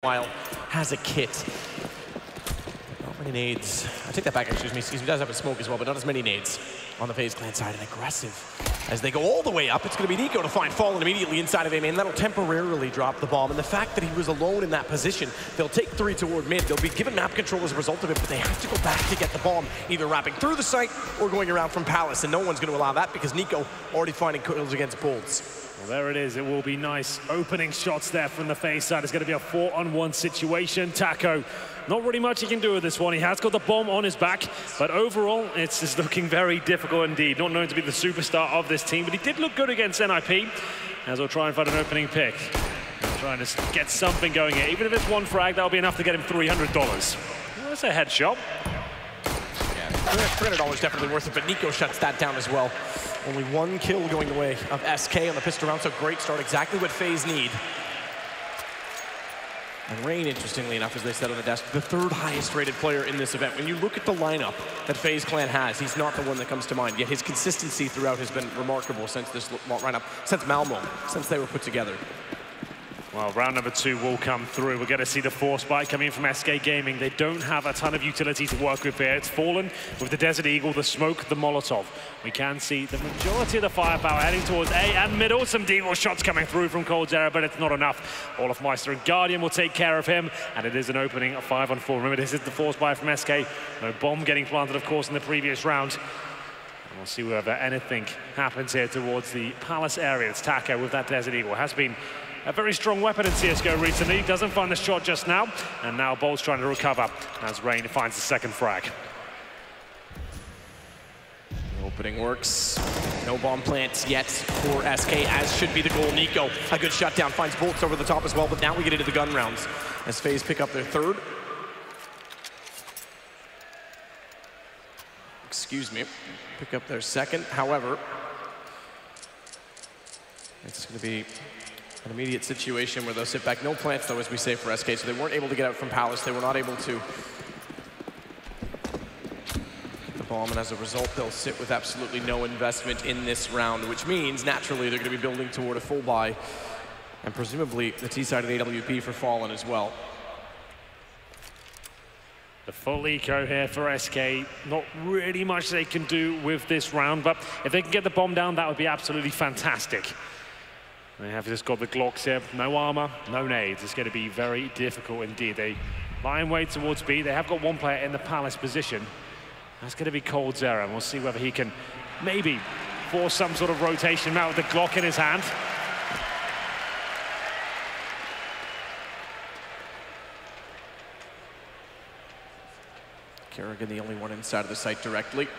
while has a kit. Not many nades. I take that back, excuse me. He does have a smoke as well, but not as many nades on the Faze clan side. And aggressive as they go all the way up. It's going to be Nico to find Fallen immediately inside of A main. That'll temporarily drop the bomb. And the fact that he was alone in that position, they'll take 3 toward mid. They'll be given map control as a result of it, but they have to go back to get the bomb, either wrapping through the site or going around from Palace. And no one's going to allow that because Nico already finding kills against Bolts. Well, there it is. It will be nice opening shots there from the Faze side. It's going to be a 4-on-1 situation. Taco, not really much he can do with this one. He has got the bomb on his back, but overall, it's looking very difficult indeed. Not known to be the superstar of this team, but he did look good against NIP, as we'll try and find an opening pick. Trying to get something going here. Even if it's one frag, that'll be enough to get him $300. Well, that's a headshot. Yeah, $300 definitely worth it, but Nico shuts that down as well. Only 1 kill going the way of SK on the pistol round, so great start, exactly what Faze need. And Rain, interestingly enough, as they said on the desk, the 3rd highest rated player in this event. When you look at the lineup that Faze clan has, he's not the one that comes to mind, yet his consistency throughout has been remarkable since this lineup, since Malmo, since they were put together. Well, round number 2 will come through. We're going to see the force spike coming in from SK Gaming. They don't have a ton of utility to work with here. It's Fallen with the Desert Eagle, the smoke, the Molotov. We can see the majority of the firepower heading towards A and middle. Some Deagle shots coming through from coldzera, but it's not enough. Olafmeister and Guardian will take care of him, and it is an opening of 5-on-4. Remember, this is the force spike from SK. No bomb getting planted, of course, in the previous round. And we'll see whether anything happens here towards the Palace area. It's Taco with that Desert Eagle. Has been a very strong weapon in CSGO recently. Doesn't find the shot just now. And now Bolt's trying to recover as Rain finds the 2nd frag. The opening works. No bomb plants yet for SK, as should be the goal. Nico, a good shutdown, finds Bolts over the top as well, but now we get into the gun rounds as FaZe pick up their 3rd. Excuse me. Pick up their 2nd. However, it's going to be an immediate situation where they'll sit back. No plants, though, as we say, for SK, so they weren't able to get out from Palace. They were not able to get the bomb, and as a result, they'll sit with absolutely no investment in this round, which means, naturally, they're going to be building toward a full buy, and presumably the T-sided AWP for Fallen as well. The full eco here for SK. Not really much they can do with this round, but if they can get the bomb down, that would be absolutely fantastic. They have just got the Glocks here, no armor, no nades. It's going to be very difficult indeed. They lie in wait towards B. They have got 1 player in the Palace position. That's going to be coldzera, and we'll see whether he can maybe force some sort of rotation out with the Glock in his hand. Kerrigan, the only one inside of the site directly.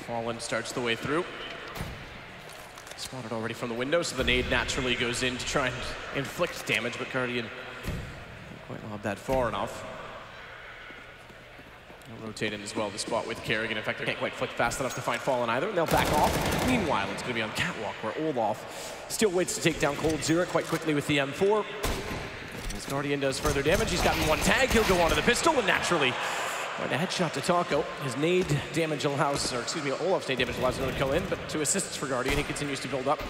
Fallen starts the way through. Spotted already from the window, so the nade naturally goes in to try and inflict damage, but Guardian didn't quite lob that far enough. They'll rotate in as well, the spot with Kerrigan. In fact, they can't quite flick fast enough to find Fallen either, and they'll back off. Meanwhile, it's going to be on Catwalk, where Olaf still waits to take down coldzera quite quickly with the M4. As Guardian does further damage, he's gotten 1 tag. He'll go onto the pistol, and naturally, a headshot to Taco. His nade damage allows, or excuse me, Olaf's nade damage allows him to go in, but 2 assists for Guardian. He continues to build up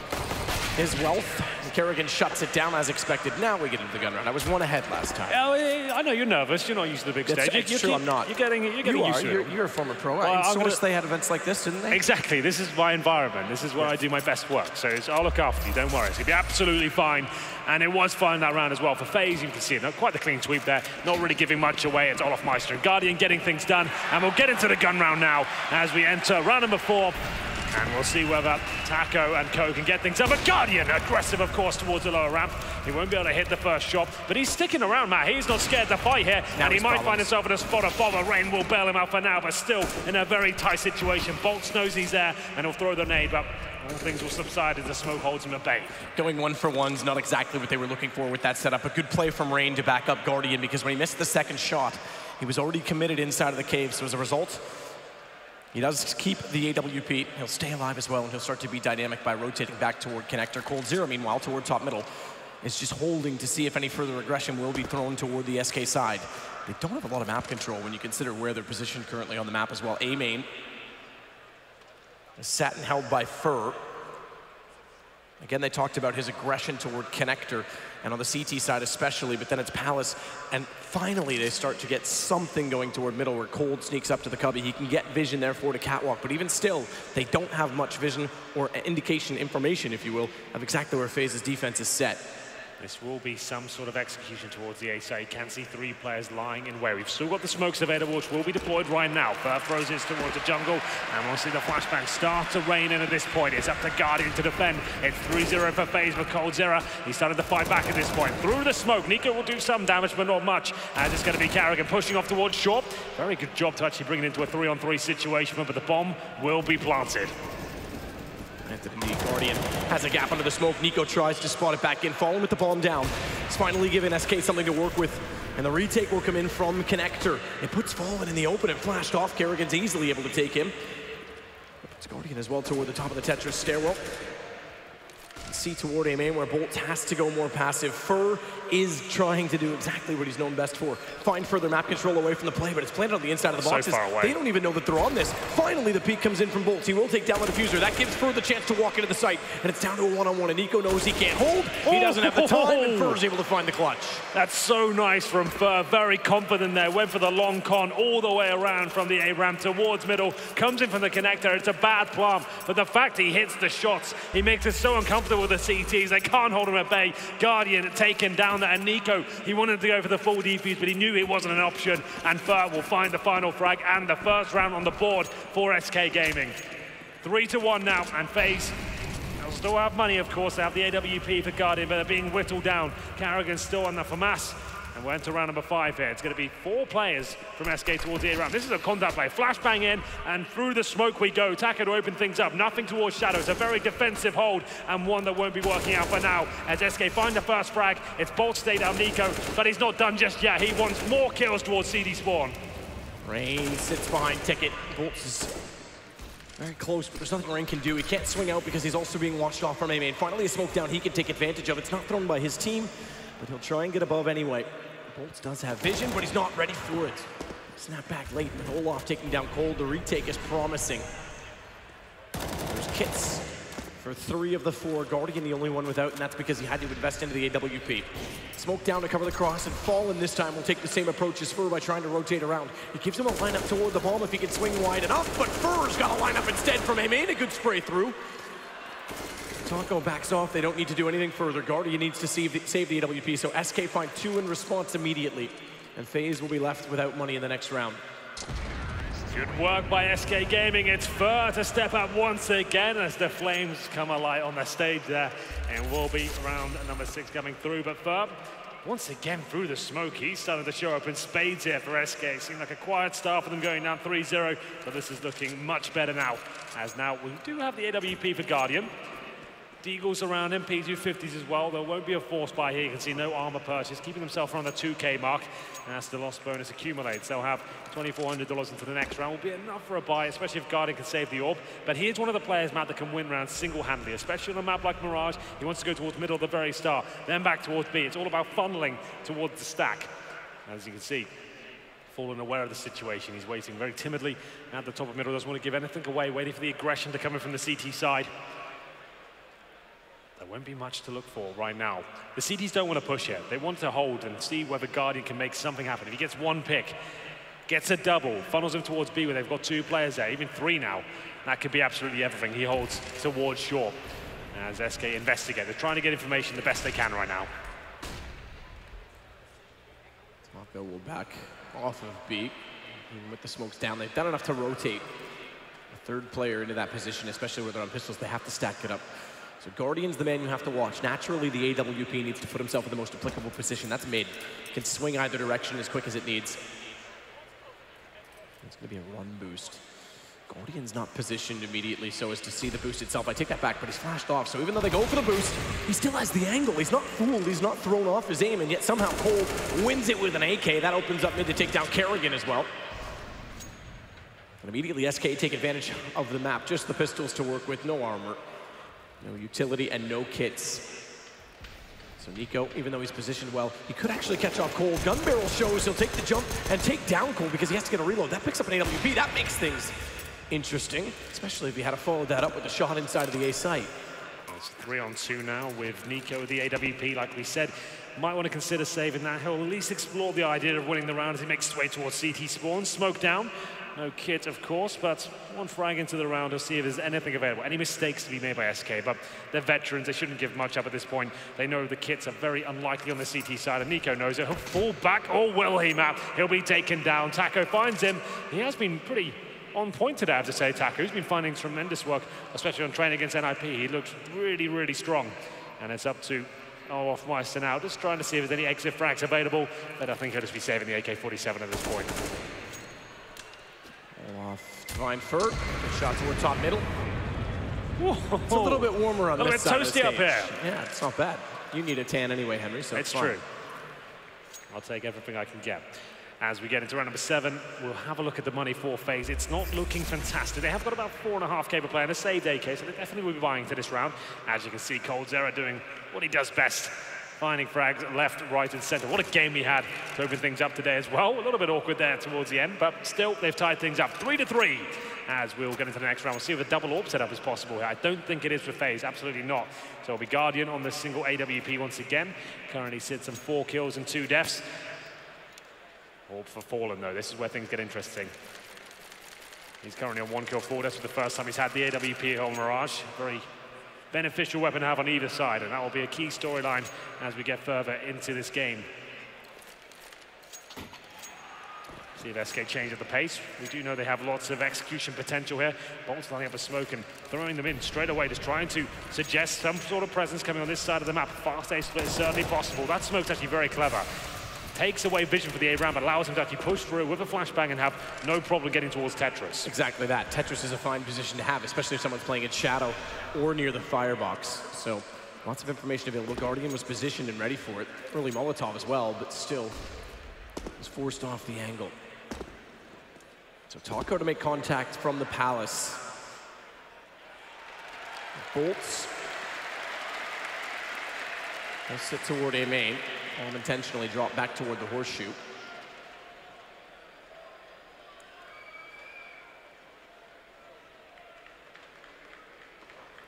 his wealth. Kerrigan shuts it down as expected. Now we get into the gun round. I was 1 ahead last time. I know you're nervous. You're not used to the big stage. It's true, I'm not. You're getting used to it. You're a former pro. Well, in Source, they had events like this, didn't they? Exactly. This is my environment. This is where I do my best work. So I'll look after you. Don't worry. It's going to be absolutely fine. And it was fine that round as well. For Faze, you can see it. Quite the clean sweep there. Not really giving much away. It's Olafmeister and Guardian getting things done. And we'll get into the gun round now as we enter round number 4. And we'll see whether Taco and Co can get things up. But Guardian, aggressive, of course, towards the lower ramp. He won't be able to hit the first shot, but he's sticking around, Matt. He's not scared to fight here, and he might find himself in a spot of bother. Rain will bail him out for now, but still in a very tight situation. Bolts knows he's there, and he'll throw the nade, but all things will subside as the smoke holds him at bay. Going 1 for 1's not exactly what they were looking for with that setup. A good play from Rain to back up Guardian, because when he missed the 2nd shot, he was already committed inside of the cave, so as a result, he does keep the AWP. He'll stay alive as well, and he'll start to be dynamic by rotating back toward connector. coldzera, meanwhile, toward top middle, is just holding to see if any further aggression will be thrown toward the SK side. They don't have a lot of map control when you consider where they're positioned currently on the map as well. A main is sat and held by Fur. Again, they talked about his aggression toward Connector, and on the CT side especially, but then it's Palace. And finally, they start to get something going toward middle where Cold sneaks up to the cubby. He can get vision, therefore, to catwalk. But even still, they don't have much vision or indication, information, if you will, of exactly where Faze's defense is set. This will be some sort of execution towards the A side. You can see 3 players lying in where. We've still got the smokes available, which will be deployed right now. First throws in towards the jungle, and we'll see the flashbang start to rain in at this point. It's up to Guardian to defend. It's 3-0 for Faze with coldzera. He started to fight back at this point. Through the smoke, Nico will do some damage, but not much. And it's going to be Carrigan pushing off towards short. Very good job to actually bring it into a 3-on-3 situation, but the bomb will be planted. The Guardian has a gap under the smoke. Nico tries to spot it back in, falling with the bomb down. He's finally giving SK something to work with, and the retake will come in from Connector. It puts Fallen in the open and flashed off. Kerrigan's easily able to take him. It's Guardian as well toward the top of the Tetris stairwell. See toward a main where Bolt has to go more passive. Fur is trying to do exactly what he's known best for. Find further map control away from the play, but it's planted on the inside of the boxes. So far away. They don't even know that they're on this. Finally, the peek comes in from Bolt. He will take down the diffuser. That gives Fur the chance to walk into the site, and it's down to a one-on-one, and Nico knows he can't hold. He doesn't have the time, and Fur's able to find the clutch. That's so nice from Fur. Very confident there. Went for the long con all the way around from the A-ramp towards middle. Comes in from the connector. It's a bad plant, but the fact he hits the shots, he makes it so uncomfortable with the CTs. They can't hold him at bay. Guardian taken down there, and Nico, he wanted to go for the full defuse, but he knew it wasn't an option, and Fur will find the final frag and the first round on the board for SK Gaming. 3-1 now, and Faze, they'll still have money, of course. They have the AWP for Guardian, but they're being whittled down. Carrigan's still on the FAMAS, and we're into round number 5 here. It's going to be 4 players from SK towards the A-round. This is a contact play. Flashbang in, and through the smoke we go. Taka to open things up. Nothing towards Shadow. It's a very defensive hold, and one that won't be working out for now. As SK find the first frag, it's Bolt stay down Nico, but he's not done just yet. He wants more kills towards CD Spawn. Rain sits behind Ticket. Bolts is very close, but there's nothing Rain can do. He can't swing out because he's also being watched off from A main. Finally, a smoke down he can take advantage of. It's not thrown by his team, but he'll try and get above anyway. Bolts does have vision, but he's not ready for it. Snap back late, but Olaf taking down Cold. The retake is promising. There's kits for 3 of the 4. Guardian the only one without, and that's because he had to invest into the AWP. Smoke down to cover the cross, and Fallen this time will take the same approach as Fur by trying to rotate around. It gives him a lineup toward the bomb if he can swing wide enough, but Fur's got a lineup instead from him. Ain't a good spray through. Taco backs off. They don't need to do anything further. Guardian needs to save the AWP, so SK find 2 in response immediately, and Faze will be left without money in the next round. Good work by SK Gaming. It's Fur to step up once again as the flames come alight on the stage there, and will be round number 6 coming through. But Fur, once again through the smoke, he's starting to show up in spades here for SK. It seemed like a quiet start for them going down 3-0, but this is looking much better now, as now we do have the AWP for Guardian. Deagles around him, P250s as well. There won't be a force buy here. You can see no armor purchase, keeping himself around the 2K mark. And as the loss bonus accumulates, they'll have $2,400 into the next round. Will be enough for a buy, especially if Guardian can save the orb. But here's one of the players, Matt, that can win rounds single-handedly, especially on a map like Mirage. He wants to go towards middle at the very start, then back towards B. It's all about funneling towards the stack. As you can see, Fallen aware of the situation. He's waiting very timidly at the top of middle. Doesn't want to give anything away, waiting for the aggression to come in from the CT side. There won't be much to look for right now. The CDs don't want to push here. They want to hold and see whether Guardian can make something happen. If he gets 1 pick, gets a double, funnels him towards B where they've got 2 players there, even 3 now, that could be absolutely everything. He holds towards short as SK investigate. They're trying to get information the best they can right now. Taco will back off of B. Even with the smokes down, they've done enough to rotate a 3rd player into that position, especially where they're on pistols. They have to stack it up. So Guardian's the man you have to watch. Naturally, the AWP needs to put himself in the most applicable position. That's mid. Can swing either direction as quick as it needs. It's going to be a run boost. Guardian's not positioned immediately so as to see the boost itself. I take that back, but he's flashed off. So even though they go for the boost, he still has the angle. He's not fooled. He's not thrown off his aim, and yet somehow Cole wins it with an AK. That opens up mid to take down Kerrigan as well. And immediately SK take advantage of the map. Just the pistols to work with, no armor. No utility and no kits. So Nico, even though he's positioned well, he could actually catch off Cole. Gun barrel shows he'll take the jump and take down Cole because he has to get a reload. That picks up an AWP. That makes things interesting, especially if he had to follow that up with a shot inside of the A site. It's 3-on-2 now with Nico with the AWP. Like we said, might want to consider saving that. He'll at least explore the idea of winning the round as he makes his way towards CT spawn. Smoke down. No kit, of course, but one frag into the round. We'll see if there's anything available. Any mistakes to be made by SK, but they're veterans. They shouldn't give much up at this point. They know the kits are very unlikely on the CT side, and Nico knows it. He'll fall back. Oh, will he, Matt? He'll be taken down. Taco finds him. He has been pretty on point today, I have to say, Taco. He's been finding tremendous work, especially on training against NIP. He looks really, really strong. And it's up to Olofmeister now, just trying to see if there's any exit frags available, but I think he'll just be saving the AK-47 at this point. Off to find Fer. Good shot toward top middle. Whoa. It's a little bit warmer on this side of the stage. A little bit toasty up here. Yeah, it's not bad. You need a tan anyway, Henry, so it's true. I'll take everything I can get. As we get into round number 7, we'll have a look at the money for FaZe. It's not looking fantastic. They have got about 4.5K per player and a saved AK, so they definitely will be buying into this round. As you can see, coldzera doing what he does best. Finding frags left, right, and center. What a game we had to open things up today as well. A little bit awkward there towards the end, but still, they've tied things up 3-3. As we'll get into the next round, we'll see if a double AWP setup is possible here. I don't think it is for FaZe, absolutely not. So it'll be Guardian on the single AWP once again. Currently sits on 4 kills and 2 deaths. AWP for Fallen, though. This is where things get interesting. He's currently on 1 kill, 4 deaths for the first time he's had the AWP on Mirage. Very beneficial weapon to have on either side, and that will be a key storyline as we get further into this game. See if SK change at the pace. We do know they have lots of execution potential here. Bolt's lining up a smoke and throwing them in straight away, just trying to suggest some sort of presence coming on this side of the map. Fast A split is certainly possible. That smoke's actually very clever. Takes away vision for the A-round, but allows him to actually push through with a flashbang and have no problem getting towards Tetris. Exactly that. Tetris is a fine position to have, especially if someone's playing in shadow or near the firebox. So lots of information available. Guardian was positioned and ready for it. Early Molotov as well, but still was forced off the angle. So Taco to make contact from the Palace. Bolts. They'll sit toward A main. Intentionally drop back toward the horseshoe.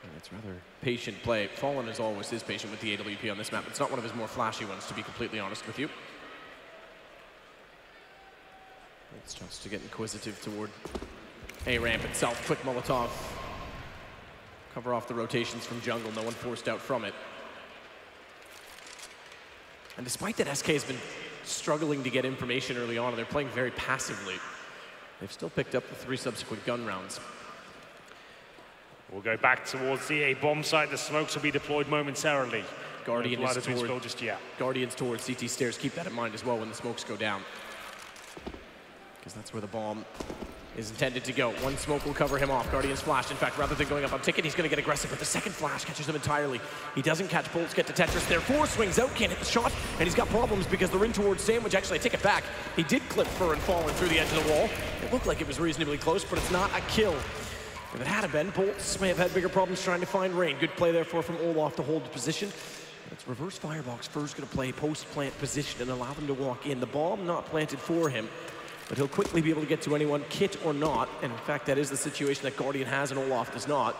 And it's rather patient play. Fallen, as always, is patient with the AWP on this map. It's not one of his more flashy ones, to be completely honest with you. It's just to get inquisitive toward A-ramp itself. Quick Molotov. Cover off the rotations from jungle. No one forced out from it. And despite that, SK has been struggling to get information early on, and they're playing very passively. They've still picked up the 3 subsequent gun rounds. We'll go back towards the A bomb site. The smokes will be deployed momentarily. Guardian no is toward, just yet. Guardian's towards CT stairs. Keep that in mind as well when the smokes go down, because that's where the bomb is intended to go. One smoke will cover him off. Guardian's flashed. In fact, rather than going up on ticket, he's going to get aggressive, but the second flash catches him entirely. He doesn't catch bolts, get to Tetris. Therefore, swings out, can't hit the shot, and he's got problems because they're in towards Sandwich. Actually, I take it back. He did clip Fer and Fallen through the edge of the wall. It looked like it was reasonably close, but it's not a kill. If it had been, Bolts may have had bigger problems trying to find Rain. Good play, therefore, from Olof to hold the position. It's reverse firebox. Fer's going to play post-plant position and allow them to walk in. The bomb not planted for him, but he'll quickly be able to get to anyone, kit or not. And in fact, that is the situation that Guardian has and Olof does not,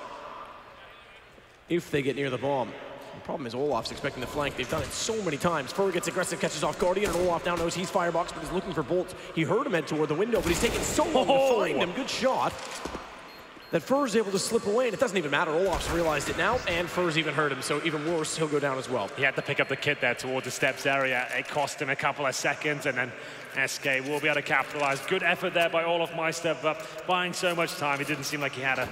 if they get near the bomb. The problem is Olof's expecting the flank. They've done it so many times. Fer gets aggressive, catches off Guardian, and Olof now knows he's firebox, but he's looking for bolts. He heard him head toward the window, but he's taking so long to find him. Good shot. That Fer's able to slip away, and it doesn't even matter. Olof's realized it now, and Fer's even hurt him, so even worse, he'll go down as well. He had to pick up the kit there towards the steps area. It cost him a couple of seconds, and then SK will be able to capitalize. Good effort there by Olofmeister, but buying so much time, it didn't seem like he had a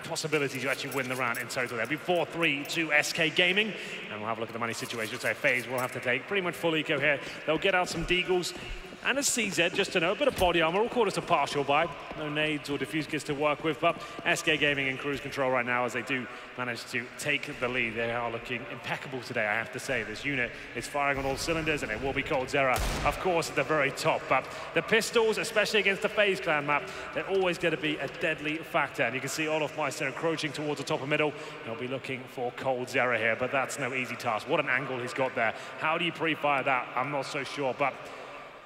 possibility to actually win the round in total there. It'll be 4-3 to SK Gaming, and we'll have a look at the money situation. So FaZe will have to take pretty much full eco here. They'll get out some Deagles and a CZ, just to know, a bit of body armor. All call it a partial buy. No nades or diffuse kits to work with, but SK Gaming in cruise control right now as they do manage to take the lead. They are looking impeccable today, I have to say. This unit is firing on all cylinders, and it will be coldzera, of course, at the very top. But the pistols, especially against the FaZe clan map, they're always going to be a deadly factor. And you can see Olofmeister encroaching towards the top of middle. They'll be looking for coldzera here, but that's no easy task. What an angle he's got there. How do you pre-fire that? I'm not so sure, but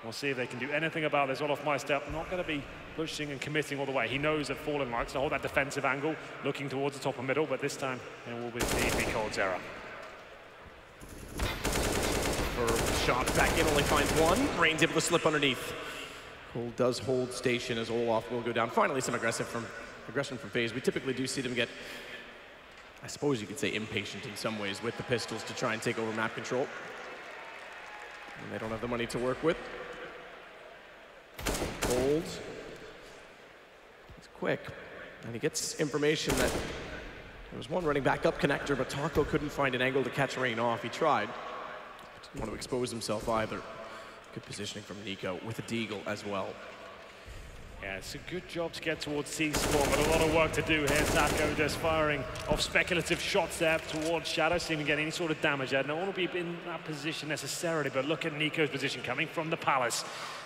We'll see if they can do anything about this. Olof Meister not going to be pushing and committing all the way. He knows that Fallen likes to hold that defensive angle, looking towards the top and middle, but this time it will be coldzera. Shot back in, only finds one. Rain's able to slip underneath. Cold does hold station as Olaf will go down. Finally, some aggression from Faze. We typically do see them get, I suppose you could say, impatient in some ways with the pistols to try and take over map control. And they don't have the money to work with. Cold. It's quick. And he gets information that there was one running back up connector, but Taco couldn't find an angle to catch Rain off. He tried. Didn't want to expose himself either. Good positioning from Nico with a deagle as well. Yeah, it's a good job to get towards C-Spawn, but a lot of work to do here. Taco just firing off speculative shots there towards Shadow, seeing to get any sort of damage there. No one will be in that position necessarily, but look at Nico's position coming from the Palace.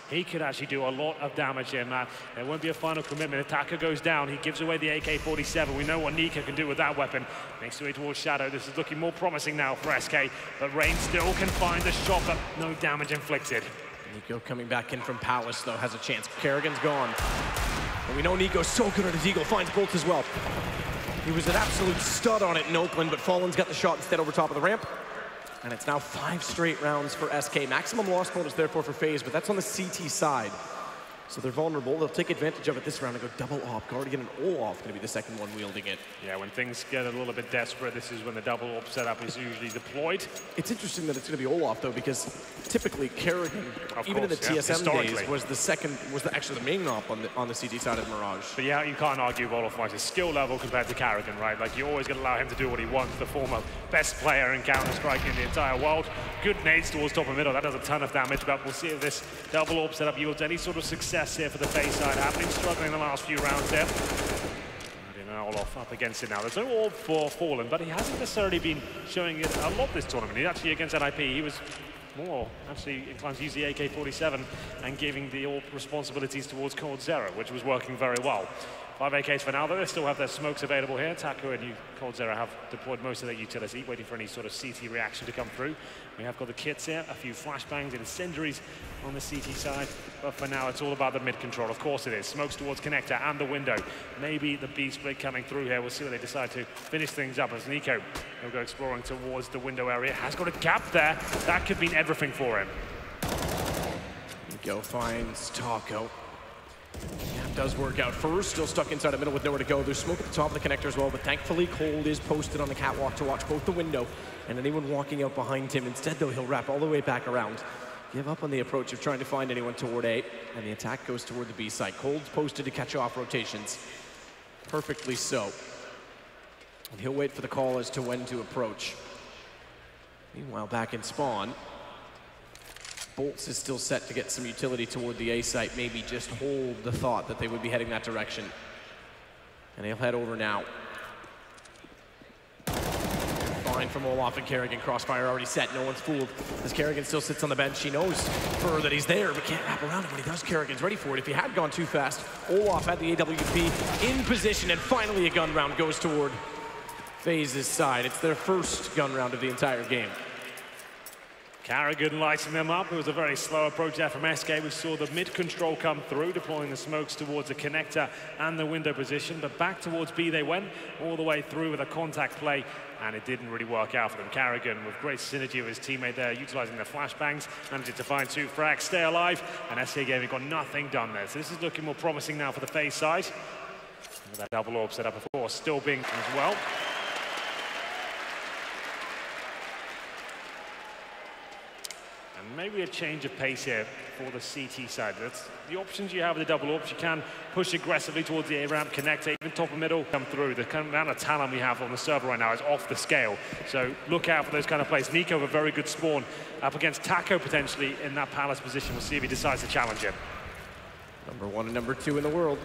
He could actually do a lot of damage here, Matt. There won't be a final commitment. If Taco goes down, he gives away the AK-47. We know what Nico can do with that weapon. Makes the way towards Shadow. This is looking more promising now for SK, but Rain still can find the shot, but no damage inflicted. Nico coming back in from Palace, though, has a chance. Kerrigan's gone. And we know Nico's so good at his eagle, finds Bolt as well. He was an absolute stud on it in Oakland, but Fallen's got the shot instead over top of the ramp. And it's now 5 straight rounds for SK. Maximum loss bonus, therefore, for Faze, but that's on the CT side. So they're vulnerable. They'll take advantage of it this round and go double op. Guardian and Olaf going to be the second one wielding it. Yeah, when things get a little bit desperate, this is when the double op setup is usually deployed. It's interesting that it's going to be Olaf, though, because typically Kerrigan, even in the TSM days, was the second, actually the main op on the CT side of Mirage. But yeah, you can't argue with Olaf Meister's skill level compared to Kerrigan, right? Like, you always got to allow him to do what he wants, the former best player in Counter-Strike in the entire world. Good nades towards top and middle. That does a ton of damage, but we'll see if this double op setup yields any sort of success here for the Faze side. Have been struggling in the last few rounds there. Olaf up against it now. There's no orb for Fallen, but he hasn't necessarily been showing it a lot this tournament. He actually, against NIP, he was more actually inclined to use the AK-47 and giving the orb responsibilities towards coldzera, which was working very well. 5 AKs for now, though. They still have their smokes available here. Taco and coldzera have deployed most of their utility, waiting for any sort of CT reaction to come through. We have got the kits here, a few flashbangs and incendiaries on the CT side, but for now it's all about the mid control. Of course it is. Smokes towards connector and the window. Maybe the B split coming through here. We'll see what they decide to finish things up as Nico will go exploring towards the window area. Has got a gap there. That could mean everything for him. Nico finds Taco. Yeah, does work out first, still stuck inside the middle with nowhere to go. There's smoke at the top of the connector as well, but thankfully Cold is posted on the catwalk to watch both the window and anyone walking out behind him. Instead, though, he'll wrap all the way back around. Give up on the approach of trying to find anyone toward A, and the attack goes toward the B side. Cold's posted to catch off rotations. Perfectly so. And he'll wait for the call as to when to approach. Meanwhile, back in spawn, Bolts is still set to get some utility toward the A site, maybe just hold the thought that they would be heading that direction. And he'll head over now. Fine from Olaf and Kerrigan, crossfire already set, no one's fooled. As Kerrigan still sits on the bench, he knows for that he's there, but can't wrap around him when he does. Kerrigan's ready for it. If he had gone too fast, Olaf had the AWP in position, and finally a gun round goes toward Faze's side. It's their first gun round of the entire game. Kerrigan lighting them up. It was a very slow approach there from SK. We saw the mid-control come through, deploying the smokes towards the connector and the window position, but back towards B they went, all the way through with a contact play, and it didn't really work out for them. Kerrigan, with great synergy with his teammate there, utilizing their flashbangs, managed to find 2 frags, stay alive, and SK Gaming got nothing done there. So this is looking more promising now for the Faze side. With that double orb set up, of course, still being as well. Maybe a change of pace here for the CT side. That's the options you have with the double orbs. You can push aggressively towards the A-ramp, connector, even top and middle, come through. The kind of amount of talent we have on the server right now is off the scale. So look out for those kind of plays. Nico, a very good spawn up against Taco potentially in that Palace position. We'll see if he decides to challenge him. Number 1 and number 2 in the world.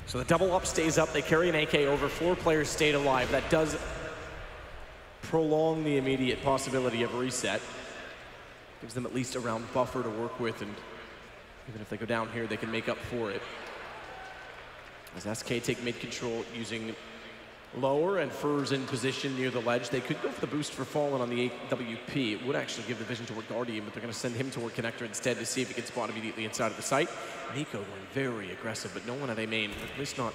So the double up stays up. They carry an AK over. 4 players stayed alive. That does prolong the immediate possibility of a reset. Gives them at least a round buffer to work with, and even if they go down here, they can make up for it. As SK take mid control using lower, and Faze in position near the ledge. They could go for the boost for Fallen on the AWP. It would actually give the vision toward Guardian, but they're going to send him toward Connector instead to see if he can spot immediately inside of the site. Nico going very aggressive, but no one at A main, at least not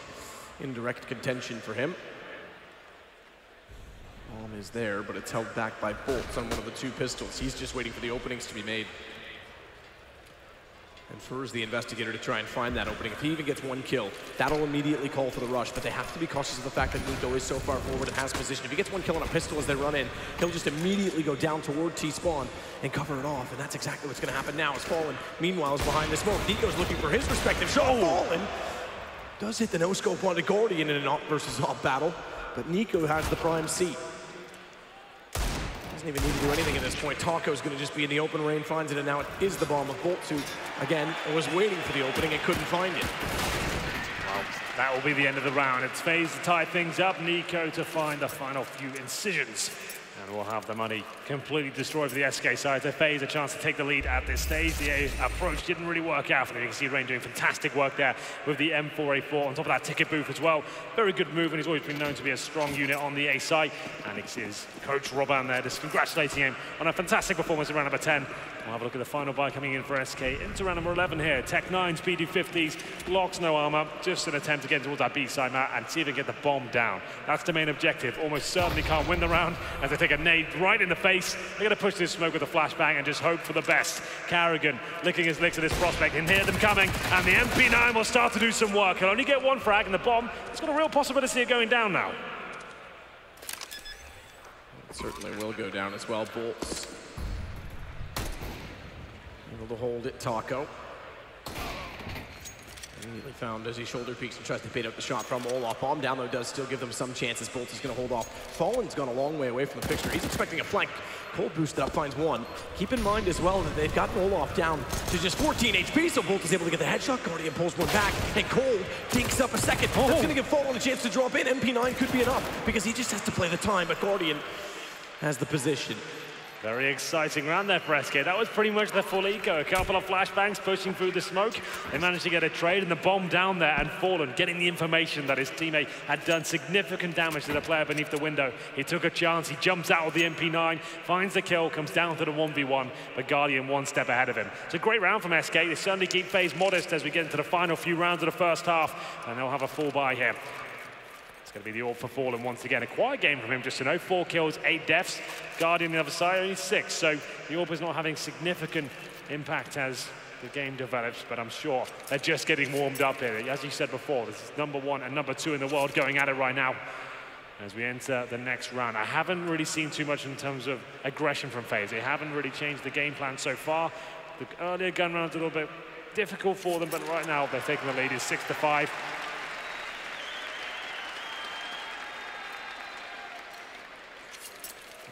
in direct contention for him. Bomb is there, but it's held back by bolts on one of the two pistols. He's just waiting for the openings to be made. And Faze, the investigator, to try and find that opening. If he even gets one kill, that'll immediately call for the rush, but they have to be cautious of the fact that Nico is so far forward and has position. If he gets one kill on a pistol as they run in, he'll just immediately go down toward T-spawn and cover it off, and that's exactly what's going to happen now as Fallen, meanwhile, is behind the smoke. Nico's looking for his respective shot. Fallen does hit the no-scope on the Guardian in an op versus op battle, but Nico has the prime seat. Doesn't even need to do anything at this point. Taco's going to just be in the open range, finds it, and now it is the bomb of Bolts, who, again, was waiting for the opening and couldn't find it. Well, that will be the end of the round. It's Faze to tie things up, Nico to find the final few incisions. And we'll have the money completely destroyed for the SK side. So Faze a chance to take the lead at this stage. The approach didn't really work out for them. You can see Rain doing fantastic work there with the M4A4 on top of that ticket booth as well. Very good move, and he's always been known to be a strong unit on the A side. And it's his coach Robin there just congratulating him on a fantastic performance in round number 10. We'll have a look at the final buy coming in for SK into round number 11 here. Tech 9s, PD50s, Glocks, no armor. Just an attempt to get towards that B side map and see if they can get the bomb down. That's the main objective. Almost certainly can't win the round as they take a nade right in the face. They're going to push this smoke with a flashbang and just hope for the best. Carrigan licking his licks at this prospect and hear them coming, and the MP9 will start to do some work. He'll only get one frag, and the bomb, it's got a real possibility of going down now. It certainly will go down as well. Bolts able to hold it. Taco immediately found as he shoulder peeks and tries to bait out the shot from Olaf. Bomb down though does still give them some chances. Bolts is going to hold off. Fallen's gone a long way away from the picture. He's expecting a flank. Cold boosted up, finds one. Keep in mind as well that they've gotten Olaf down to just 14 HP, so Bolt is able to get the headshot. Guardian pulls one back, and Cold dinks up a second. That's going to give Fallen a chance to drop in. MP9 could be enough because he just has to play the time, but Guardian has the position. Very exciting round there for SK. That was pretty much the full eco. A couple of flashbangs pushing through the smoke. They managed to get a trade and the bomb down there, and Fallen getting the information that his teammate had done significant damage to the player beneath the window. He took a chance. He jumps out with the MP9, finds the kill, comes down to the 1v1, but Guardian one step ahead of him. It's a great round from SK. They certainly keep Faze modest as we get into the final few rounds of the first half, and they'll have a full buy here. Going to be the AWP for Fallen once again. A quiet game from him, just to know. 4 kills, 8 deaths. Guardian on the other side, only 6. So the AWP is not having significant impact as the game develops, but I'm sure they're just getting warmed up here. As you said before, this is #1 and #2 in the world going at it right now. As we enter the next round, I haven't really seen too much in terms of aggression from Faze. They haven't really changed the game plan so far. The earlier gun rounds a little bit difficult for them, but right now they're taking the lead. It's 6-5.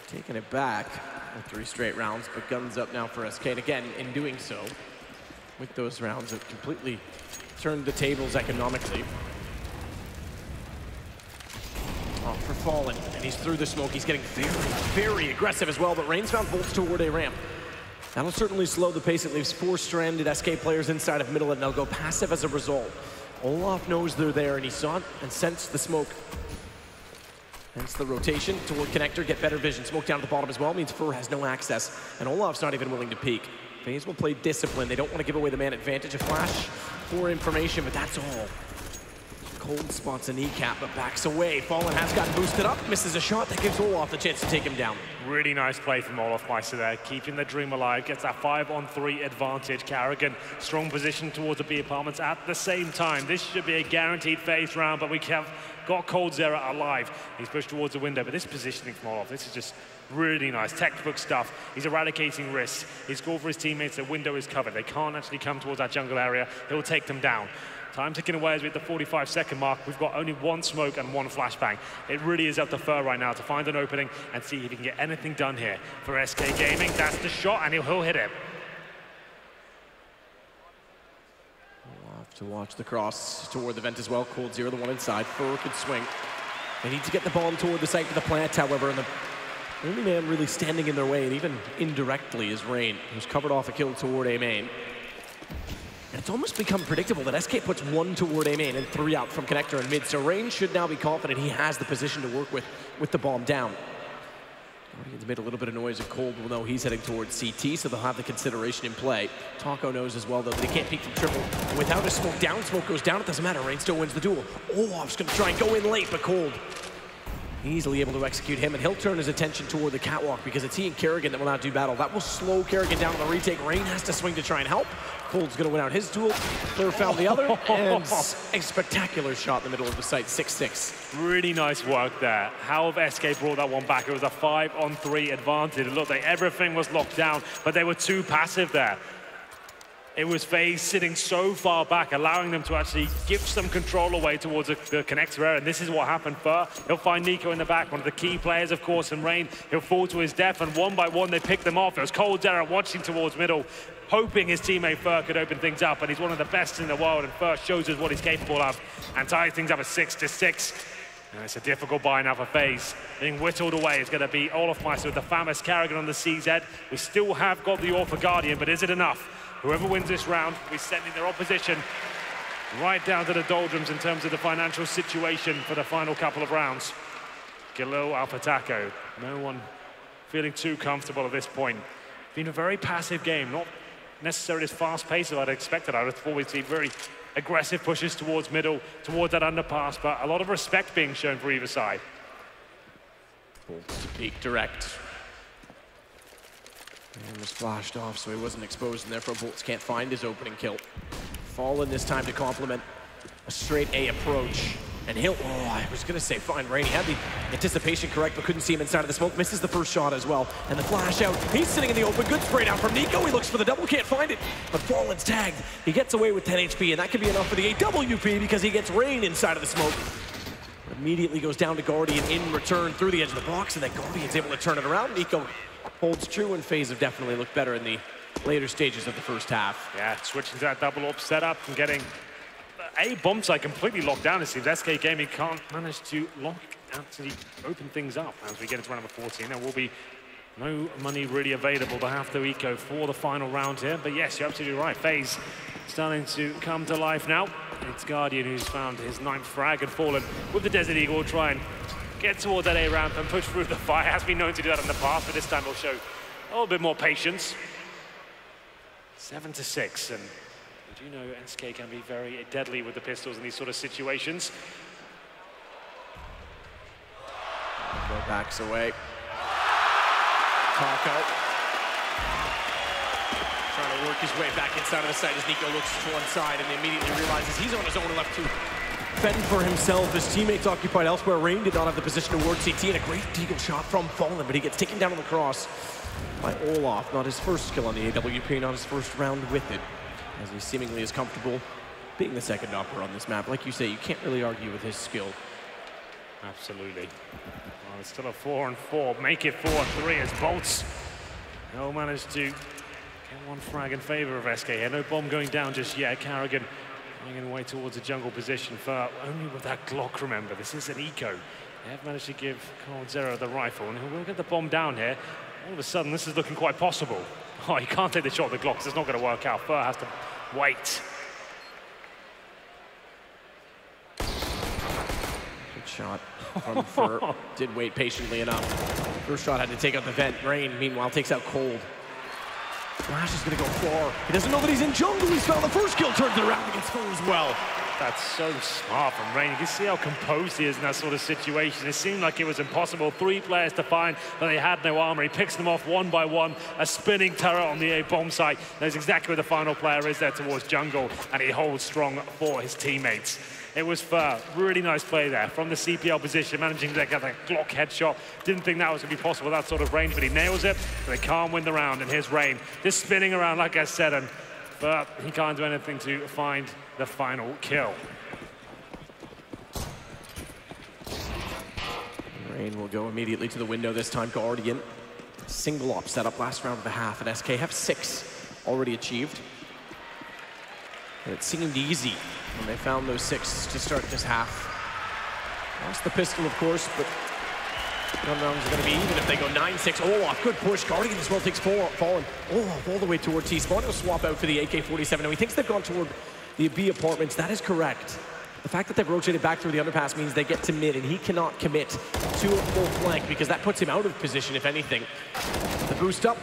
Taking it back with 3 straight rounds, but guns up now for SK. And again, in doing so, with those rounds, it completely turned the tables economically. Oh, for Fallen, and he's through the smoke. He's getting very, very aggressive as well, but Rain's found bolts toward a ramp. That'll certainly slow the pace. It leaves 4 stranded SK players inside of middle, and they'll go passive as a result. Olaf knows they're there, and he saw it and sensed the smoke. Hence the rotation toward Connector, get better vision. Smoke down at the bottom as well means Fur has no access, and Olaf's not even willing to peek. Faze will play discipline. They don't want to give away the man advantage. A flash for information, but that's all. Cold spots a kneecap, but backs away. Fallen has gotten boosted up, misses a shot that gives Olaf the chance to take him down. Really nice play from Olaf Meister there, keeping the dream alive, gets that 5-on-3 advantage. Carrigan, strong position towards the B apartments at the same time. This should be a guaranteed Faze round, but we have got Cold Zera alive. He's pushed towards the window, but this positioning from Olaf, this is just really nice, textbook stuff. He's eradicating risks. He's called for his teammates, the window is covered. They can't actually come towards that jungle area. He'll take them down. Time ticking away as we're at the 45-second mark. We've got only 1 smoke and 1 flashbang. It really is up to Fur right now to find an opening and see if he can get anything done here for SK Gaming. That's the shot, and he'll hit it. We'll have to watch the cross toward the vent as well. Cold Zera, the one inside. Fur could swing. They need to get the bomb toward the site for the plant, however, and the only man really standing in their way, and even indirectly, is Rain, who's covered off a kill toward A main. it's almost become predictable that SK puts 1 toward A main and 3 out from connector and mid. So Rain should now be confident he has the position to work with the bomb down. Guardian's made a little bit of noise, and Cold will know he's heading towards CT, so they'll have the consideration in play. Taco knows as well that they can't peek from triple. Without a smoke down, smoke goes down, it doesn't matter. Rain still wins the duel. Olaf's gonna try and go in late, but Cold easily able to execute him, and he'll turn his attention toward the catwalk because it's he and Kerrigan that will now do battle. That will slow Kerrigan down on the retake. Rain has to swing to try and help. Cold's gonna win out his duel. Fleur found the other, and a spectacular shot in the middle of the site, 6-6. Really nice work there. How have SK brought that one back? It was a 5-on-3 advantage. It looked like everything was locked down, but they were too passive there. It was Faze sitting so far back, allowing them to actually give some control away towards the connector area, and this is what happened. Fur, he'll find Nico in the back, one of the key players, of course, and Rain, he'll fall to his death, and one by one they pick them off. It was Cold Derek watching towards middle, hoping his teammate Fur could open things up, and he's one of the best in the world, and Fur shows us what he's capable of, and ties things up at 6-6. And it's a difficult buy now for Faze. Being whittled away is going to be Olafmeister with the famous Kerrigan on the CZ. We still have got the Ore for Guardian, but is it enough? Whoever wins this round, we're sending their opposition right down to the doldrums in terms of the financial situation for the final couple of rounds. Gilo Alpha Taco, no one feeling too comfortable at this point. Been a very passive game, not necessarily as fast-paced as I'd expected. I would have always seen very aggressive pushes towards middle, towards that underpass, but a lot of respect being shown for either side. Bolts to peek direct. And was flashed off, so he wasn't exposed, and therefore Bolts can't find his opening kill. Fallen this time to complement a straight A approach. And he'll, I was gonna say fine Rain. He had the anticipation correct, but couldn't see him inside of the smoke. Misses the first shot as well. And the flash out, he's sitting in the open. Good spray down from Nico. He looks for the double, can't find it. But Fallen's tagged. He gets away with 10 HP, and that could be enough for the AWP because he gets Rain inside of the smoke. Immediately goes down to Guardian in return through the edge of the box, and then Guardian's able to turn it around. Nico holds true, and Faze have definitely looked better in the later stages of the first half. Yeah, switching to that double up setup and getting a bomb site completely locked down. It seems SK Gaming can't manage to actually open things up as we get into round number 14. There will be no money really available to have to eco for the final round here. But yes, you're absolutely right. Faze starting to come to life now. It's Guardian who's found his 9th frag and Fallen with the Desert Eagle will try and get towards that A ramp and push through the fire. Has been known to do that in the past, but this time he'll show a little bit more patience. 7-6, and we do know SK can be very deadly with the pistols in these sort of situations. Go backs away. Taco trying to work his way back inside of the site as Nico looks to one side and immediately realizes he's on his own and left to fend for himself. His teammates occupied elsewhere. Rain did not have the position to work CT, and a great deagle shot from Fallen, but he gets taken down on the cross by Olaf. Not his first kill on the AWP, not his first round with it, as he seemingly is comfortable being the second upper on this map. Like you say, you can't really argue with his skill. Absolutely. Well, it's still a 4-4. Make it 4-3 as Bolts. They'll manage to get one frag in favor of SK here. No bomb going down just yet. Kerrigan going away towards a jungle position for only with that Glock, remember. This is an eco. They have managed to give Cold Zero the rifle, and he'll get the bomb down here. All of a sudden, this is looking quite possible. Oh, he can't take the shot with the Glock, because it's not going to work out. Fur has to wait. Good shot from Fur. Did wait patiently enough. First shot had to take out the vent. Rain, meanwhile, takes out Cold. Flash is going to go far. He doesn't know that he's in jungle. He's found the first kill, turns it around against Fur as well. That's so smart from Rain. You can see how composed he is in that sort of situation. It seemed like it was impossible. 3 players to find, but they had no armor. He picks them off one by one. A spinning turret on the A bomb site. Knows exactly where the final player is there towards jungle, and he holds strong for his teammates. It was Fur. Really nice play there from the CPL position, managing to get that Glock headshot. Didn't think that was going to be possible with that sort of range, but he nails it. But they can't win the round, and here's Rain. Just spinning around, like I said, and but he can't do anything to find the final kill. Rain will go immediately to the window this time. Guardian. Single op setup last round of the half, and SK have 6 already achieved. And it seemed easy when they found those 6 to start this half. Lost the pistol, of course, but Gun rounds are going to be even if they go 9-6. Olaf, good push. Guardian as well takes Fallen. Olaf all the way toward T-Spawn. He'll swap out for the AK-47. Now he thinks they've gone toward the B apartments. That is correct. The fact that they've rotated back through the underpass means they get to mid, and he cannot commit to a full flank because that puts him out of position, if anything. The boost up.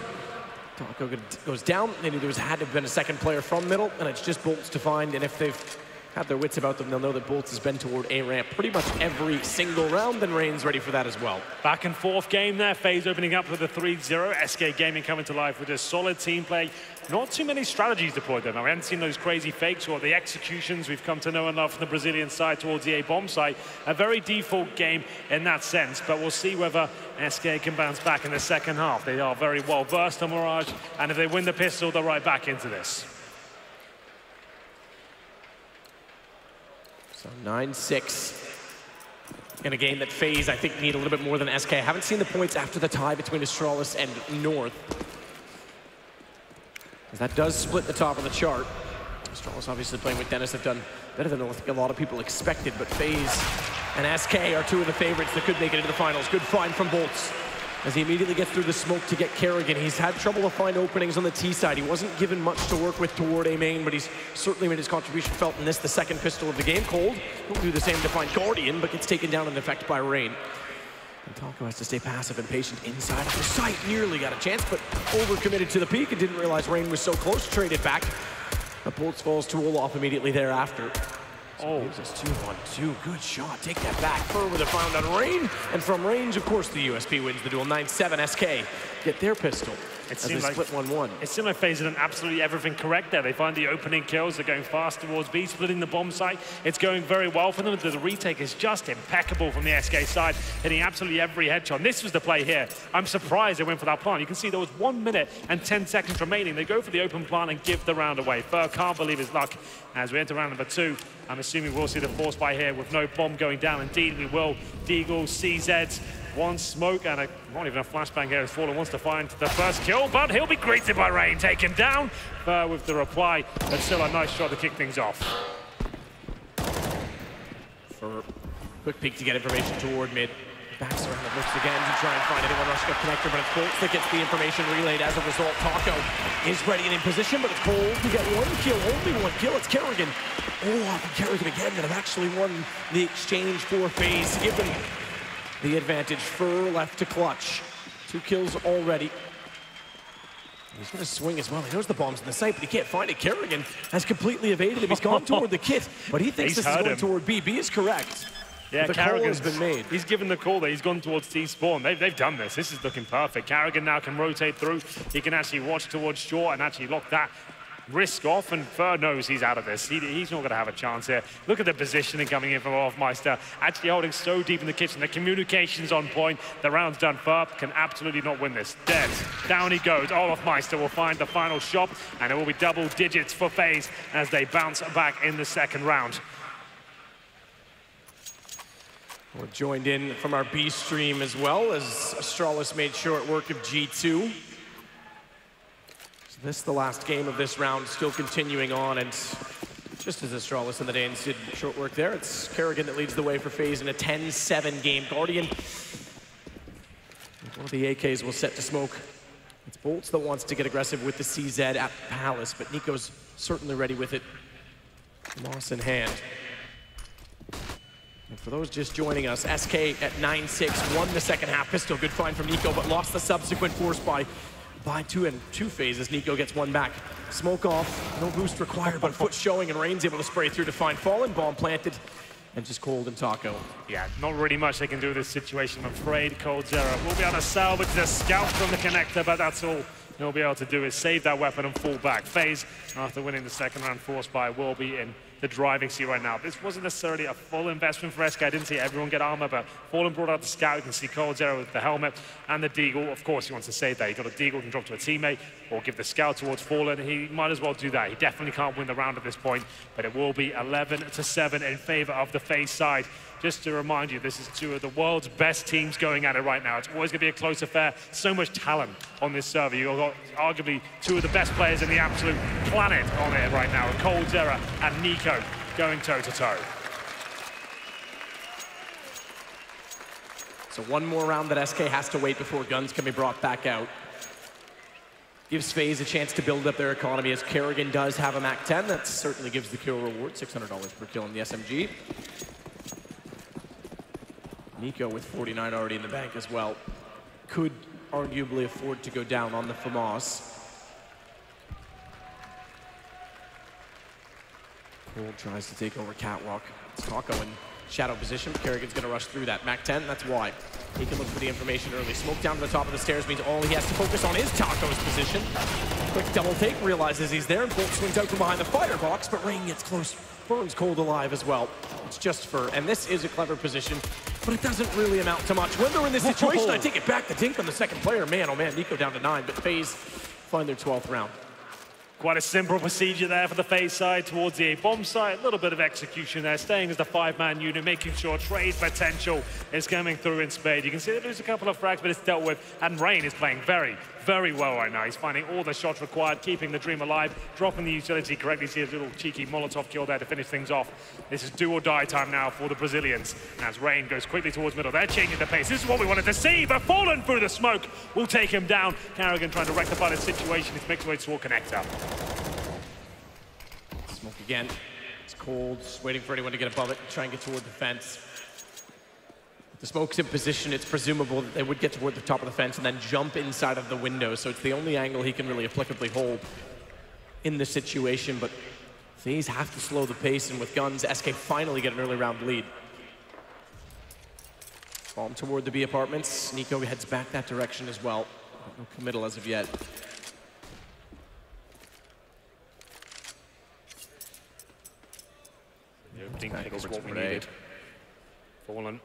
Taco goes down. They knew had to have been a second player from middle, and it's just Bolts to find. And if they've had their wits about them, they'll know that Bolts has been toward A ramp pretty much every single round, and Rain's ready for that as well. Back and forth game there. Faze opening up with a 3-0. SK Gaming coming to life with a solid team play. Not too many strategies deployed there. Now, we haven't seen those crazy fakes or the executions we've come to know and love from the Brazilian side towards the A-bomb site. A very default game in that sense, but we'll see whether SK can bounce back in the second half. They are very well versed on Mirage, and if they win the pistol, they're right back into this. So 9-6 in a game that Faze, I think, need a little bit more than SK. I haven't seen the points after the tie between Astralis and North. That does split the top of the chart. Astralis obviously playing with Dennis have done better than I think a lot of people expected, but Faze and SK are two of the favorites that could make it into the finals. Good find from Bolts as he immediately gets through the smoke to get Kerrigan. He's had trouble to find openings on the T side. He wasn't given much to work with toward A main, but he's certainly made his contribution felt in this, the second pistol of the game. Cold will do the same to find Guardian, but gets taken down in effect by Rain. And Taco has to stay passive and patient inside of the site. Nearly got a chance, but overcommitted to the peak and didn't realize Rain was so close. Traded back. But Bolts falls to Olaf immediately thereafter. So gives us 2-1-2. Good shot. Take that back. Fur with a found on Rain. And from range, of course, the USP wins the duel. 9-7. SK get their pistol. It seems like split 1-1. It seemed like Faze did absolutely everything correct there. They find the opening kills. They're going fast towards B, splitting the bomb site. It's going very well for them. The retake is just impeccable from the SK side, hitting absolutely every headshot. This was the play here. I'm surprised they went for that plant. You can see there was 1 minute and 10 seconds remaining. They go for the open plant and give the round away. Fur can't believe his luck as we enter round number 2. I'm assuming we'll see the force buy here with no bomb going down. Indeed, we will. Deagle, CZ, one smoke, and not even a flashbang here as Fallen wants to find the first kill, but he'll be greeted by Rain. Take him down with the reply, but still a nice shot to kick things off. For quick peek to get information toward mid. Backs around and looks again to try and find anyone rushing up connector, but it's Bolts that gets the information relayed. As a result, Taco is ready and in position, but it's Cold to get 1 kill, only 1 kill. It's Kerrigan. And Kerrigan again that have actually won the exchange for Faze to give them the advantage. Fur left to clutch. 2 kills already. He's going to swing as well. He knows the bomb's in the site, but he can't find it. Kerrigan has completely evaded him. He's gone toward the kit, but he thinks this is going toward B. B is correct. Yeah, the call has been made. He's given the call there. He's gone towards T-spawn. They've done this. This is looking perfect. Kerrigan now can rotate through. He can actually watch towards short and actually lock that risk off, and Fur knows he's out of this. He's not going to have a chance here. Look at the positioning coming in from Olafmeister, actually holding so deep in the kitchen. The communication's on point. The round's done. Fur can absolutely not win this. Dead. Down he goes. Olafmeister will find the final shot, and it will be double digits for Faze as they bounce back in the second round. We're joined in from our B stream as well, as Astralis made short work of G2. So this is the last game of this round, still continuing on, and just as Astralis and the Danes did short work there, it's Kerrigan that leads the way for Faze in a 10-7 game. Guardian, one of the AKs will set to smoke. It's Bolts that wants to get aggressive with the CZ at Palace, but Nico's certainly ready with it. Moss in hand. And for those just joining us, SK at 9-6 won the second half pistol. Good find from Nico, but lost the subsequent force by two phases. Nico gets 1 back. Smoke off, no boost required, but foot showing, and Rain's able to spray through to find Fallen. Bomb planted, and just Cold and Taco. Yeah, not really much they can do in this situation, I'm afraid. Cold Zero will be able to salvage the scout from the connector, but that's all he'll be able to do is save that weapon and fall back. Faze, after winning the second round force buy, will be in the driving seat right now. This wasn't necessarily a full investment for SK. I didn't see everyone get armor, but Fallen brought out the scout. You can see Cold Zero with the helmet and the Deagle. Of course, he wants to save that. He got a Deagle, can drop to a teammate or give the scout towards Fallen. He might as well do that. He definitely can't win the round at this point, but it will be 11-7 in favor of the Faze side. Just to remind you, this is 2 of the world's best teams going at it right now. It's always going to be a close affair. So much talent on this server. You've got arguably 2 of the best players in the absolute planet on it right now. Cold Zero and Nico going toe-to-toe. So one more round that SK has to wait before guns can be brought back out. Gives Faze a chance to build up their economy, as Kerrigan does have a MAC-10. That certainly gives the kill reward, $600 per kill in the SMG. Nico with 49 already in the bank as well. Could arguably afford to go down on the FAMAS. Cole tries to take over Catwalk. It's Taco in shadow position. Kerrigan's gonna rush through that MAC-10, that's why. He can look for the information early. Smoke down to the top of the stairs means all he has to focus on is Taco's position. Quick double take, realizes he's there, and Bolt swings out from behind the firebox, but Rain gets close, burns Cold alive as well. It's just for, and this is a clever position, but it doesn't really amount to much. When they're in this situation, I take it back, the dink on the second player. Man, oh man, Nico down to 9, but Faze find their 12th round. Quite a simple procedure there for the Faze side towards the A-bomb site. A little bit of execution there, staying as the 5-man unit, making sure trade potential is coming through in spade. You can see they lose a couple of frags, but it's dealt with. And Rain is playing very, very well right now. He's finding all the shots required, keeping the dream alive, dropping the utility correctly. See a little cheeky Molotov kill there to finish things off. This is do or die time now for the Brazilians. As Rain goes quickly towards middle, they're changing the pace. This is what we wanted to see, but Fallen through the smoke will take him down. Kerrigan trying to rectify the situation. He makes his way toward connector. Smoke again. It's Cold, just waiting for anyone to get above it, try and get toward the fence. If the smoke's in position, it's presumable that they would get toward the top of the fence and then jump inside of the window, so it's the only angle he can really applicably hold in this situation, but Faze have to slow the pace, and with guns, SK finally get an early round lead. Bomb toward the B apartments. Nico heads back that direction as well. No committal as of yet. The opening pick is what we needed. Fallen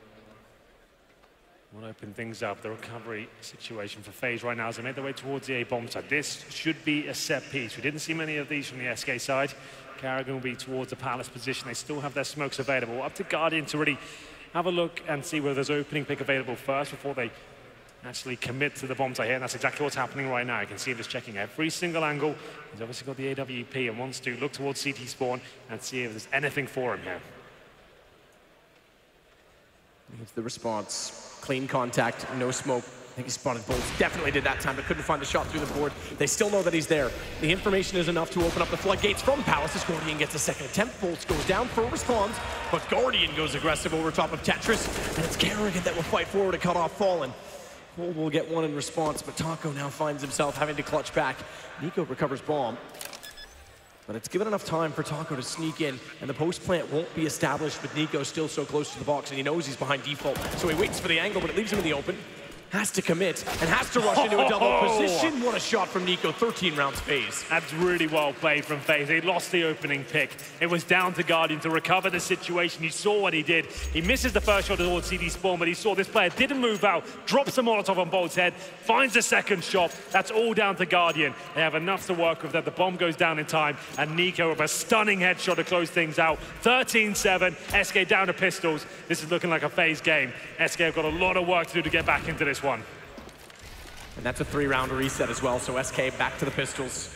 will open things up. The recovery situation for Faze right now as they make their way towards the A-bomb side. This should be a set piece. We didn't see many of these from the SK side. Kerrigan will be towards the Palace position. They still have their smokes available. Up to Guardian to really have a look and see whether there's opening pick available first before they actually commit to the bomb site here, and that's exactly what's happening right now. You can see him just checking every single angle. He's obviously got the AWP and wants to look towards CT spawn and see if there's anything for him here. Here's the response. Clean contact, no smoke. I think he spotted Bolts. Definitely did that time, but couldn't find a shot through the board. They still know that he's there. The information is enough to open up the floodgates from Palace as Guardian gets a second attempt. Bolts goes down for a response, but Guardian goes aggressive over top of Tetris, and it's Kerrigan that will fight forward to cut off Fallen. Cold will get one in response, but Taco now finds himself having to clutch back. Nico recovers bomb, but it's given enough time for Taco to sneak in, and the post plant won't be established with Nico still so close to the box, and he knows he's behind default, so he waits for the angle, but it leaves him in the open. Has to commit and has to rush into a double position. What a shot from Nico, 13 rounds Faze. That's really well played from Faze. They lost the opening pick. It was down to Guardian to recover the situation. You saw what he did. He misses the first shot towards CD spawn, but he saw this player didn't move out, drops a Molotov on Bolt's head, finds a second shot. That's all down to Guardian. They have enough to work with that. The bomb goes down in time, and Nico with a stunning headshot to close things out. 13-7, SK down to pistols. This is looking like a Faze game. SK have got a lot of work to do to get back into this one. And that's a 3-round reset as well, so SK back to the pistols.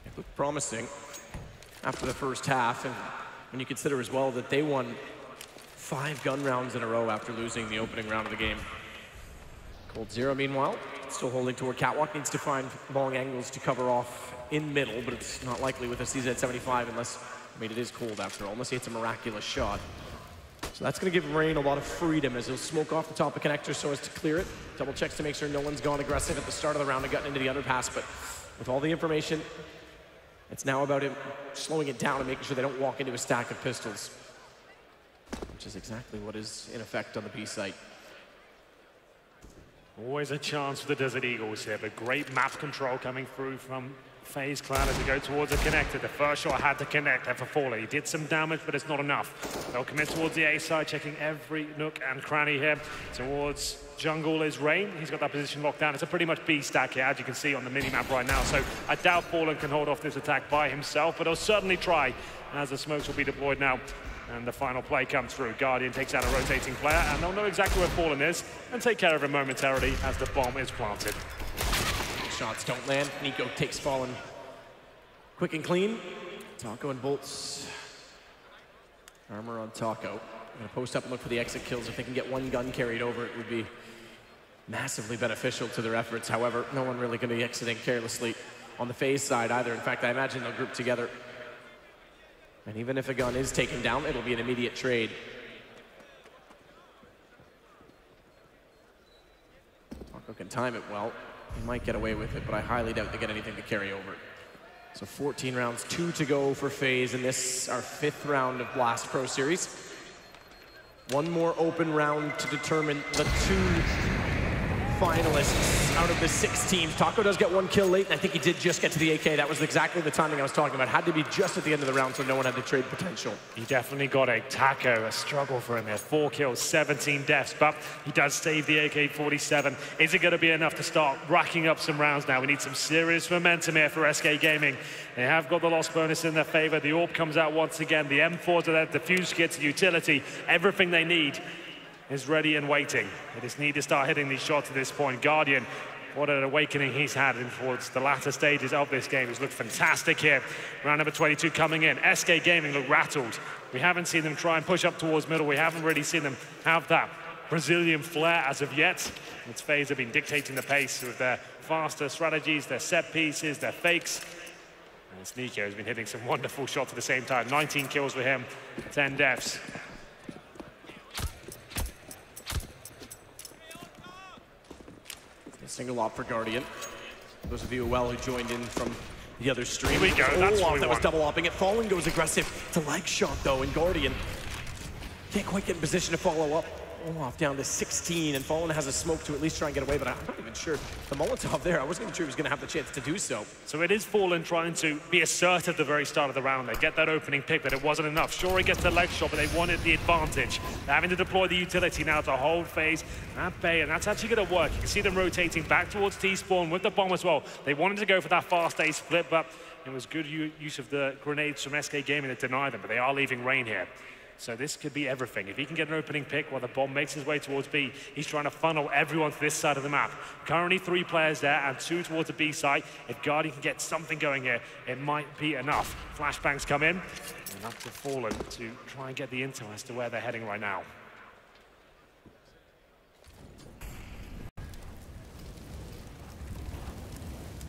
It looked promising after the first half, and when you consider as well that they won 5 gun rounds in a row after losing the opening round of the game. Cold Zero, meanwhile, still holding toward Catwalk, needs to find long angles to cover off in middle, but it's not likely with a CZ-75 unless, I mean, it is Cold after all, unless he hits a miraculous shot. So that's going to give Rain a lot of freedom as he'll smoke off the top of connector so as to clear it. Double checks to make sure no one's gone aggressive at the start of the round and gotten into the underpass, but with all the information, it's now about him slowing it down and making sure they don't walk into a stack of pistols, which is exactly what is in effect on the B site. Always a chance for the Desert Eagles here, but great map control coming through from Faze Clan as they go towards the connector. The first shot had to connect there for Fawley. He did some damage, but it's not enough. They'll commit towards the A side, checking every nook and cranny here. Towards jungle is Rain. He's got that position locked down. It's a pretty much B stack here, as you can see on the mini-map right now. So I doubt Fallen can hold off this attack by himself, but he'll certainly try as the smokes will be deployed now. And the final play comes through. Guardian takes out a rotating player, and they'll know exactly where Fallen is and take care of him momentarily as the bomb is planted. Shots don't land. Nico takes Fallen quick and clean. Taco and Bolts. Armor on Taco. Gonna post up and look for the exit kills. If they can get one gun carried over, it would be massively beneficial to their efforts. However, no one really gonna be exiting carelessly on the Faze side either. In fact, I imagine they'll group together. And even if a gun is taken down, it'll be an immediate trade. Taco can time it well. He might get away with it, but I highly doubt they get anything to carry over. So 14 rounds, 2 to go for Faze in this, our 5th round of Blast Pro Series. One more open round to determine the 2 finalists out of the 6 teams. Taco does get 1 kill late, and I think he did just get to the AK. That was exactly the timing I was talking about. Had to be just at the end of the round so no one had the trade potential. He definitely got a Taco, a struggle for him there. 4 kills, 17 deaths, but he does save the AK-47. Is it going to be enough to start racking up some rounds now? We need some serious momentum here for SK Gaming. They have got the loss bonus in their favor. The AWP comes out once again. The M4 to their defuse kits, utility, everything they need is ready and waiting. They just need to start hitting these shots at this point. Guardian, what an awakening he's had towards the latter stages of this game. He's looked fantastic here. Round number 22 coming in. SK Gaming look rattled. We haven't seen them try and push up towards middle. We haven't really seen them have that Brazilian flair as of yet. It's Faze have been dictating the pace with their faster strategies, their set pieces, their fakes. And it's Nico who's been hitting some wonderful shots at the same time. 19 kills with him, 10 deaths. Single op for Guardian. Those of you who joined in from the other stream. Here we go, that's what we that was want. double opping it. Fallen goes aggressive. It's a leg shot though, and Guardian can't quite get in position to follow up. Olaf down to 16, and Fallen has a smoke to at least try and get away, but I'm not even sure. The Molotov there, I wasn't even sure he was going to have the chance to do so. So it is Fallen trying to be assertive at the very start of the round. They get that opening pick, but it wasn't enough. Sure, he gets the leg shot, but they wanted the advantage. They're having to deploy the utility now to hold Faze at bay, and that's actually going to work. You can see them rotating back towards T-spawn with the bomb as well. They wanted to go for that fast A split, but it was good use of the grenades from SK Gaming to deny them, but they are leaving rain here. So this could be everything. If he can get an opening pick while the bomb makes his way towards B, he's trying to funnel everyone to this side of the map. Currently 3 players there and 2 towards the B site. If Guardian can get something going here, it might be enough. Flashbangs come in, and up to Fallen to try and get the intel as to where they're heading right now.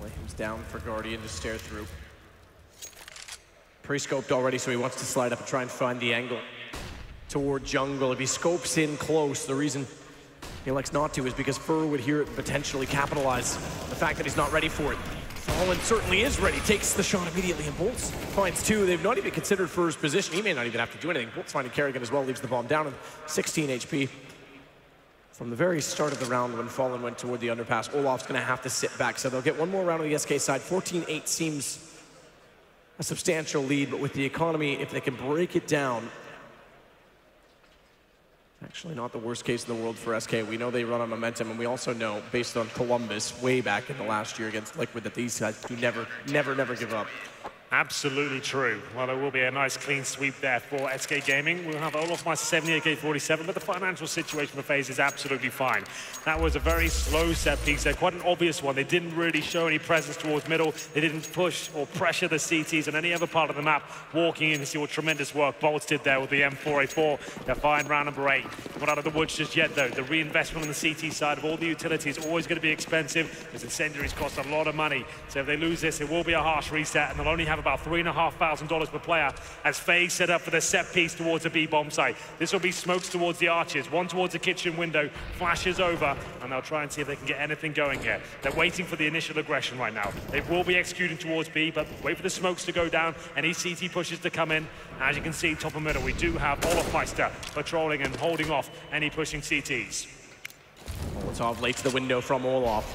Flames down for Guardian to stare through. Pre-scoped already, so he wants to slide up and try and find the angle toward jungle. If he scopes in close, the reason he elects not to is because Fur would hear it and potentially capitalize on the fact that he's not ready for it. Fallen certainly is ready, takes the shot immediately, and Bolts finds 2. They've not even considered Fur's position. He may not even have to do anything. Bolts finding Kerrigan as well, leaves the bomb down at 16 HP. From the very start of the round when Fallen went toward the underpass, Olaf's gonna have to sit back, so they'll get one more round on the SK side. 14-8 seems a substantial lead, but with the economy, if they can break it down, actually not the worst case in the world for SK. We know they run on momentum, and we also know, based on Columbus, way back in the last year against Liquid, that these guys do never give up. Absolutely true. Well, there will be a nice clean sweep there for SK Gaming. We'll have Olaf Meister 70 AK-47, but the financial situation for Faze is absolutely fine. That was a very slow set piece there, quite an obvious one. They didn't really show any presence towards middle. They didn't push or pressure the CTs on any other part of the map. Walking in to see what tremendous work Bolts did there with the M4A4. They're fine round number 8. Not out of the woods just yet, though. The reinvestment on the CT side of all the utilities is always going to be expensive, because incendiaries cost a lot of money. So if they lose this, it will be a harsh reset, and they'll only have about $3,500 per player as Faze set up for the set piece towards the B bomb site. This will be smokes towards the arches, one towards the kitchen window, flashes over, and they'll try and see if they can get anything going here. They're waiting for the initial aggression right now. They will be executing towards B, but wait for the smokes to go down, any CT pushes to come in. As you can see, top of middle, we do have Olaf Meister patrolling and holding off any pushing CTs. Molotov late to the window from Olaf.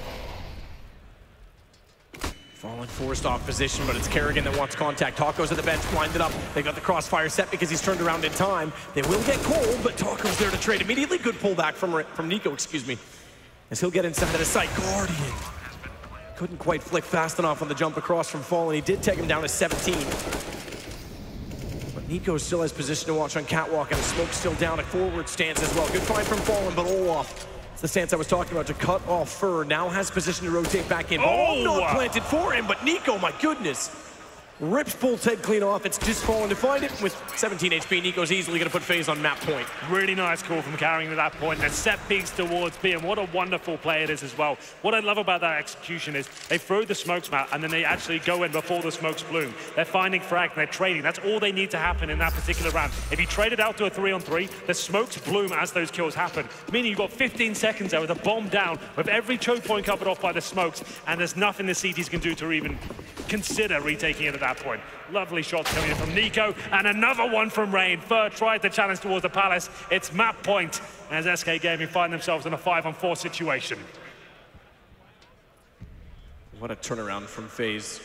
Fallen forced off position, but it's Kerrigan that wants contact. Taco's at the bench, blinded up. They got the crossfire set because he's turned around in time. They will get cold, but Taco's there to trade immediately. Good pullback from Nico, excuse me, as he'll get inside of the site. Guardian couldn't quite flick fast enough on the jump across from Fallen. He did take him down to 17. But Nico still has position to watch on catwalk, and the smoke's still down at forward stance as well. Good find from Fallen, but Olaf, the stance I was talking about, to cut off Fur, now has position to rotate back in. Ball not planted for him, but Nico, my goodness. rips Bolt's head clean off. It's just falling to find it. With 17 HP, Nico's easily going to put Faze on map point. Really nice call from carrying to that point. And set peaks towards B, and what a wonderful play it is as well. What I love about that execution is they throw the smokes out, and then they actually go in before the smokes bloom. They're finding frag, and they're trading. That's all they need to happen in that particular round. If you trade it out to a 3-on-3, the smokes bloom as those kills happen. Meaning you've got 15 seconds there with a bomb down, with every choke point covered off by the smokes, and there's nothing the CTs can do to even consider retaking it at that point. Lovely shots coming in from Nico, and another one from Rain. Third tried to challenge towards the Palace. It's map point, as SK Gaming find themselves in a 5-on-4 situation. What a turnaround from Faze.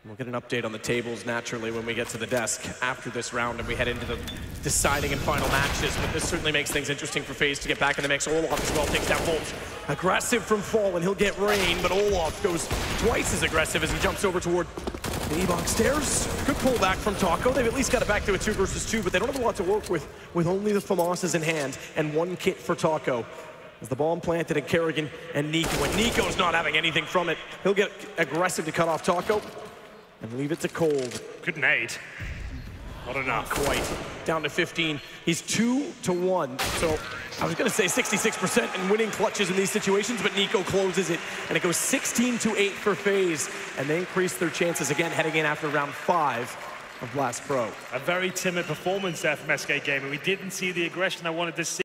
We'll get an update on the tables naturally when we get to the desk after this round and we head into the deciding and final matches, but this certainly makes things interesting for Faze to get back in the mix. Olaf as well takes down Bolt. Aggressive from Fallen, he'll get Rain, but Olaf goes twice as aggressive as he jumps over toward the E-box stairs. Good pullback from Taco. They've at least got it back to a 2 versus 2, but they don't have a lot to work with only the FAMASas in hand and one kit for Taco. As the bomb planted in Kerrigan and Nico, and Nico's not having anything from it. He'll get aggressive to cut off Taco and leave it to Cold. Good nade. Not enough. Not quite. Down to 15. He's 2-1. So I was going to say 66% in winning clutches in these situations, but Nico closes it, and it goes 16-8 for Faze, and they increase their chances again heading in after round 5 of Blast Pro. A very timid performance there from SK Gaming. We didn't see the aggression I wanted to see.